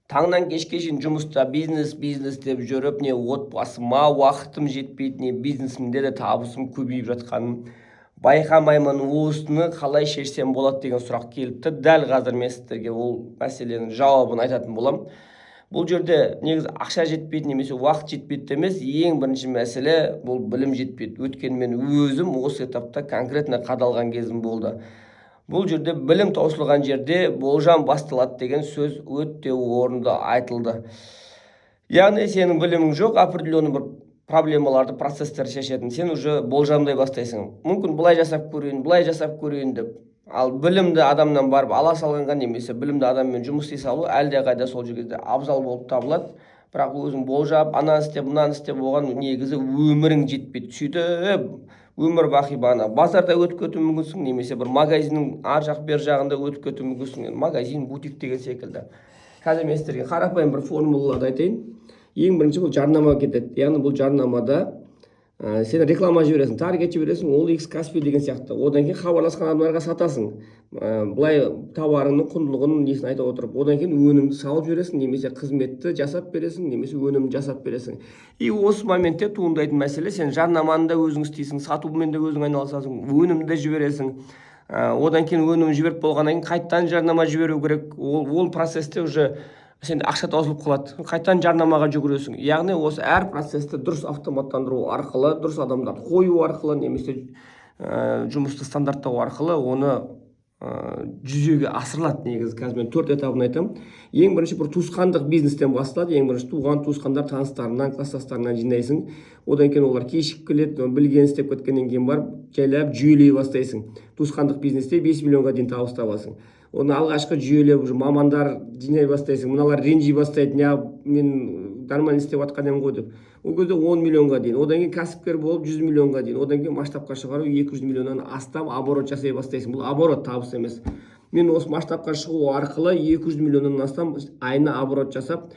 таңнан кешке шейін жұмыста бизнес деп жүріп, не отбасыма уақытым жетпейді, не бизнесімде де табысым көбейіп жатқанын байқамаймын. Осыны қалай шешсем болады деген сұрақ келіпті. Дәл қазір мен сіздерге ол мәселенің жауабын айтатын боламын. Бұл жерде негізі ақша жетпейді немесе уақыт жетпейді емес, ең бірінші мәселе бұл білім жетпейді. Өйткені мен өзім осы этапта конкретно қадалған кезім болды. Бұл жерде білім таусылған жерде болжам басталады деген сөз өте орынды айтылды. Яғни сенің білімің жоқ, определенный бір проблемаларды, процесстер шешетін, сен уже болжамдай бастайсың. Мүмкін былай жасап көрейін деп. Ал білімді адамнан барып ала салғанға немесе білімді адаммен жұмыс істей салу әлде қайда сол жерде абзал болып табылады. Бірақ өзің болжап, ананы істеп, мынаны істеп оған негізі өмірің жетпейді. Сөйтіп өмір бақи бағана базарда өтіп кетуі мүмкінсің, немесе бір магазиннің ар жақ бер жағында өтіп кетуі мүмкінсің. Магазин, бутик деген секілді. Қазір мен сіздерге қарапайым бір формулаларды айтайын. Ең бірінші бұл жарнама кетеді. Яғни бұл жарнамада сен реклама жібересің, таргет жібересің, ол X Каспи деген сияқты. Одан кейін хабарласқан адамдарға сатасың. Былай товарыңның құндылығын несін айта отырып, одан кейін өнімді салып жібересің, немесе қызметті жасап бересің, немесе өнімді жасап бересің. И осы моментте туындайтын мәселе, сен жарнаманы да өзің істейсің, сатумен де өзің айналысасың, өнімді де жібересің. Одан кейін өнім жіберіп болғаннан кейін қайттан жарнама жіберу керек. Ол процесте уже сен ақша таусылып қалады. Қайтадан жарнамаға жүгіресің. Яғни осы әр процесті дұрыс автоматтандыру арқылы, дұрыс адамдарды қою арқылы, немесе жұмысты стандарттау арқылы оны жүзеге асырылады. Негізі қазір мен 4 этабын айтамын. Ең бірінші бір туысқандық бизнестен басталады. Ең бірінші туған туысқандар, таныстарынан, кластастарынан жинайсың. Одан кейін олар кешігіп келеді, білген істеп кеткеннен кейін барып жайлап жүйелей бастайсың. Туысқандық бизнесте 5 миллионға дейін табыс табасың. Оны алғашқы жүйелеп мамандар жинай бастайсың. Мыналар ренжи бастайды, мен нормально істеп жатқан едім ғой деп. Ол кезде 10 миллионға дейін, одан кейін кәсіпкер болып 100 миллионға дейін, одан кейін масштабқа шығару 200 миллионнан астам оборот жасай бастайсың. Бұл оборот табыс емес. Мен осы масштабқа шығу арқылы 200 миллионнан астам айына оборот жасап,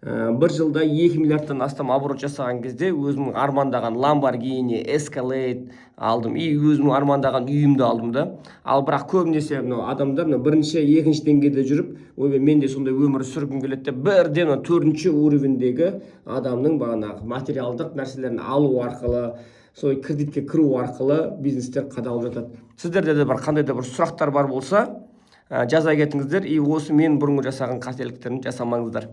бір жылда 2 миллиардтан астам оборот жасаған кезде өзімнің армандаған Lamborghini, Escalade алдым, и өзімнің армандаған үйімді алдым да. Ал бірақ көбінесе адамдар бірінші, екінші деңгейде жүріп, ойбай мен де сондай өмір сүргім келеді деп бірден 4-ші уровендегі адамның бағанағы материалдық нәрселерін алу арқылы, сол кредитке кіру арқылы бизнестер қадалып жатады. Сіздерде де бір қандай да бір сұрақтар бар болса, жаза кетіңіздер, и осы мен бұрынғы жасаған қателіктерін жасамаңыздар.